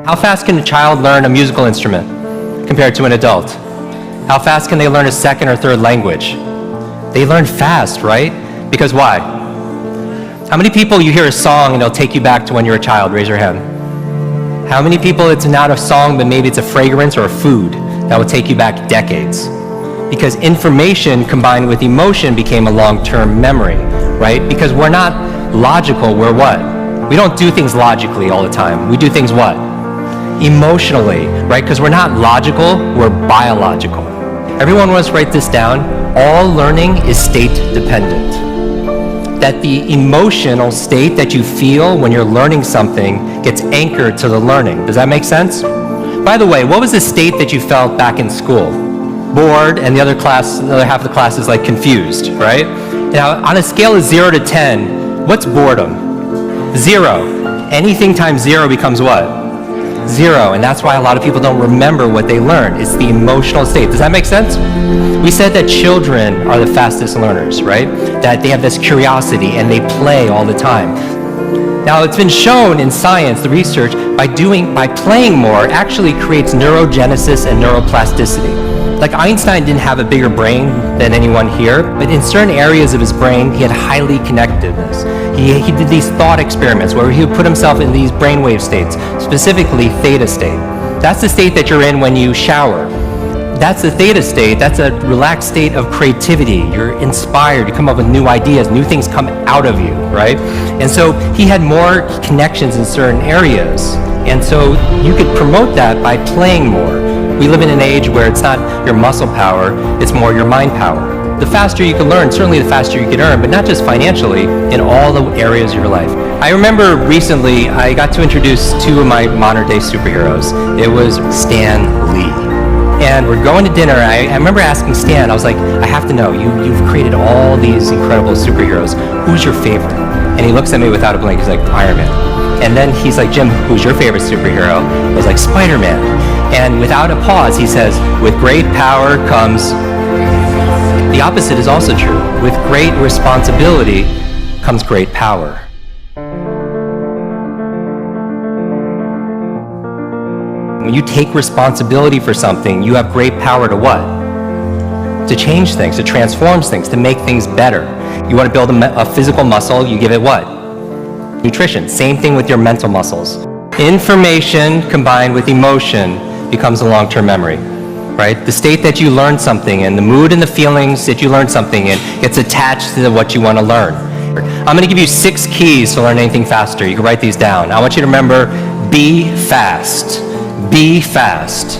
How fast can a child learn a musical instrument compared to an adult? How fast can they learn a second or third language? They learn fast, right? Because why? How many people you hear a song and it'll take you back to when you were a child? Raise your hand. How many people it's not a song, but maybe it's a fragrance or a food that will take you back decades? Because information combined with emotion became a long-term memory, right? Because we're not logical, we're what? We don't do things logically all the time. We do things what? Emotionally, right? Because we're not logical, we're biological. Everyone wants to write this down. All learning is state dependent. That the emotional state that you feel when you're learning something gets anchored to the learning. Does that make sense? By the way, what was the state that you felt back in school? Bored, and the other half of the class is like confused, right? Now, on a scale of 0 to 10, what's boredom? 0. Anything times 0 becomes what? 0, and that's why a lot of people don't remember what they learned. It's the emotional state. Does that make sense? We said that children are the fastest learners, right? That they have this curiosity and they play all the time. Now, it's been shown in science, the research, by playing more actually creates neurogenesis and neuroplasticity. Like Einstein didn't have a bigger brain than anyone here, but in certain areas of his brain, he had highly connectedness. He did these thought experiments where he would put himself in these brainwave states, specifically theta state. That's the state that you're in when you shower. That's the theta state. That's a relaxed state of creativity. You're inspired. You come up with new ideas. New things come out of you, right? And so he had more connections in certain areas. And so you could promote that by playing more. We live in an age where it's not your muscle power, it's more your mind power. The faster you can learn, certainly the faster you can earn, but not just financially, in all the areas of your life. I remember recently, I got to introduce 2 of my modern day superheroes. It was Stan Lee. And we're going to dinner, I remember asking Stan, I was like, I have to know, you've created all these incredible superheroes, who's your favorite? And he looks at me without a blink, he's like, Iron Man. And then he's like, Jim, who's your favorite superhero? I was like, Spider-Man. And without a pause, he says, with great power comes... The opposite is also true. With great responsibility comes great power. When you take responsibility for something, you have great power to what? To change things, to transform things, to make things better. You want to build a physical muscle, you give it what? Nutrition. Same thing with your mental muscles. Information combined with emotion becomes a long-term memory, right? The state that you learn something in, the mood and the feelings that you learn something in gets attached to what you want to learn. I'm going to give you 6 keys to learn anything faster. You can write these down. I want you to remember, be fast. Be fast.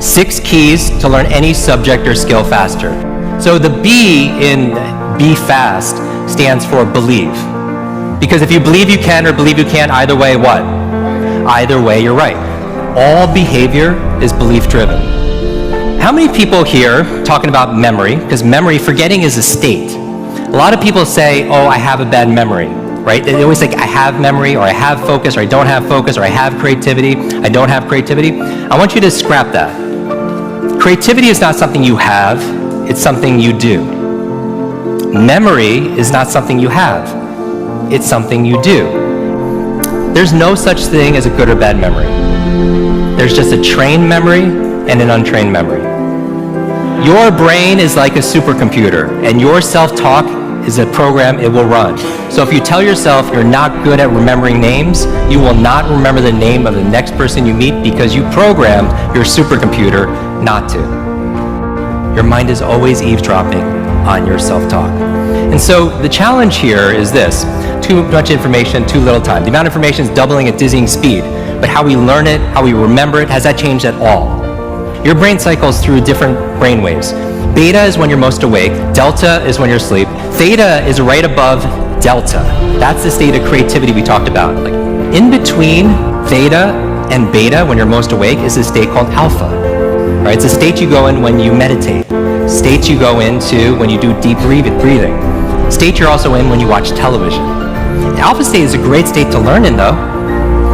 6 keys to learn any subject or skill faster. So the B in be fast stands for believe. Because if you believe you can or believe you can't, either way, what? Either way, you're right. All behavior is belief-driven. How many people here talking about memory, because memory, forgetting is a state. A lot of people say, oh, I have a bad memory, right? They always think, I have memory, or I have focus, or I don't have focus, or I have creativity, I don't have creativity. I want you to scrap that. Creativity is not something you have, it's something you do. Memory is not something you have, it's something you do. There's no such thing as a good or bad memory. There's just a trained memory and an untrained memory. Your brain is like a supercomputer, and your self-talk is a program it will run. So if you tell yourself you're not good at remembering names, you will not remember the name of the next person you meet because you programmed your supercomputer not to. Your mind is always eavesdropping on your self-talk. And so the challenge here is this: too much information, too little time. The amount of information is doubling at dizzying speed, but how we learn it, how we remember it, has that changed at all? Your brain cycles through different brain waves. Beta is when you're most awake, delta is when you're asleep, theta is right above delta. That's the state of creativity we talked about. Like in between theta and beta, when you're most awake, is a state called alpha. Right? It's a state you go in when you meditate. State you go into when you do deep breathing. State you're also in when you watch television. The alpha state is a great state to learn in though.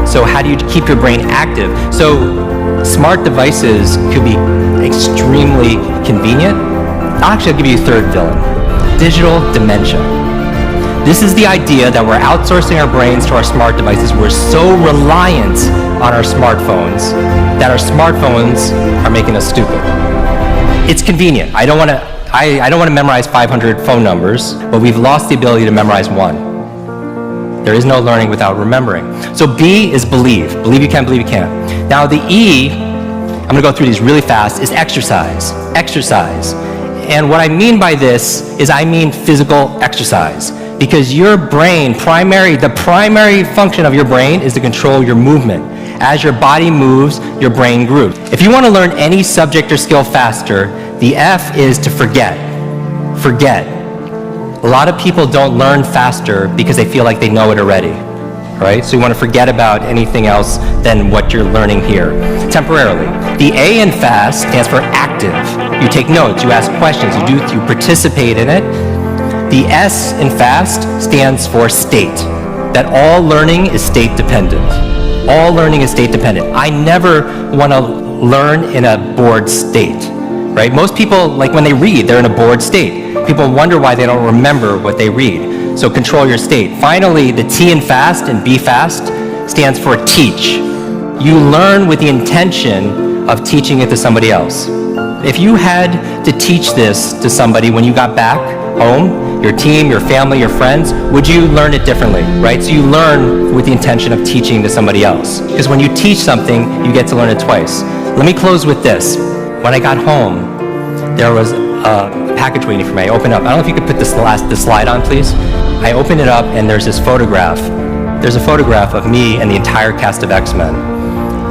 So how do you keep your brain active? So smart devices could be extremely convenient. Actually, I'll give you a third villain. Digital dementia. This is the idea that we're outsourcing our brains to our smart devices. We're so reliant on our smartphones that our smartphones are making us stupid. It's convenient. I don't want to memorize 500 phone numbers, but we've lost the ability to memorize one. There is no learning without remembering. So B is believe. Believe you can, believe you can. Now the E, I'm going to go through these really fast, is exercise. Exercise. And what I mean by this is I mean physical exercise. Because your brain, the primary function of your brain is to control your movement. As your body moves, your brain grooves. If you want to learn any subject or skill faster, the F is to forget. Forget. A lot of people don't learn faster because they feel like they know it already. Right? So you want to forget about anything else than what you're learning here, temporarily. The A in fast stands for active. You take notes, you ask questions, you participate in it. The S in FAST stands for state, that all learning is state dependent. All learning is state dependent. I never want to learn in a bored state, right? Most people, like when they read, they're in a bored state. People wonder why they don't remember what they read. So control your state. Finally, the T in FAST and B FAST stands for teach. You learn with the intention of teaching it to somebody else. If you had to teach this to somebody when you got back home, your team, your family, your friends, would you learn it differently, right? So you learn with the intention of teaching to somebody else. Because when you teach something, you get to learn it twice. Let me close with this. When I got home, there was a package waiting for me. I opened up. I don't know if you could put this slide on, please. I opened it up, and there's this photograph. There's a photograph of me and the entire cast of X-Men.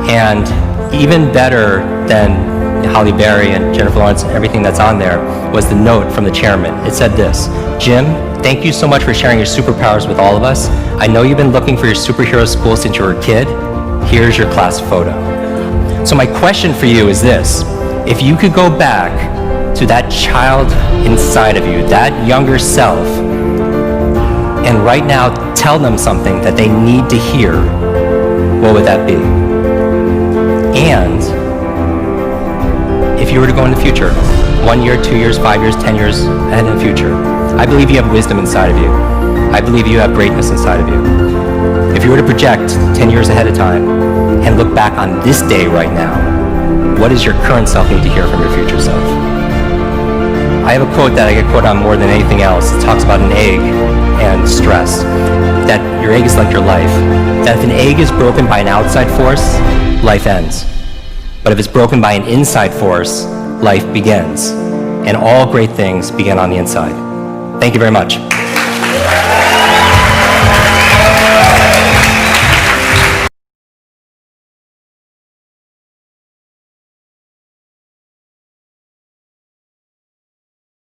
And even better than Halle Berry and Jennifer Lawrence and everything that's on there was the note from the chairman. It said this: Jim, thank you so much for sharing your superpowers with all of us. I know you've been looking for your superhero school since you were a kid. Here's your class photo. So my question for you is this: if you could go back to that child inside of you, that younger self, and right now tell them something that they need to hear, what would that be? And if you were to go in the future, 1 year, 2 years, 5 years, 10 years ahead in the future, I believe you have wisdom inside of you. I believe you have greatness inside of you. If you were to project 10 years ahead of time and look back on this day right now, what does your current self need to hear from your future self? I have a quote that I get quoted on more than anything else. It talks about an egg and stress. That your egg is like your life. That if an egg is broken by an outside force, life ends. But if it's broken by an inside force, life begins. And all great things begin on the inside. Thank you very much.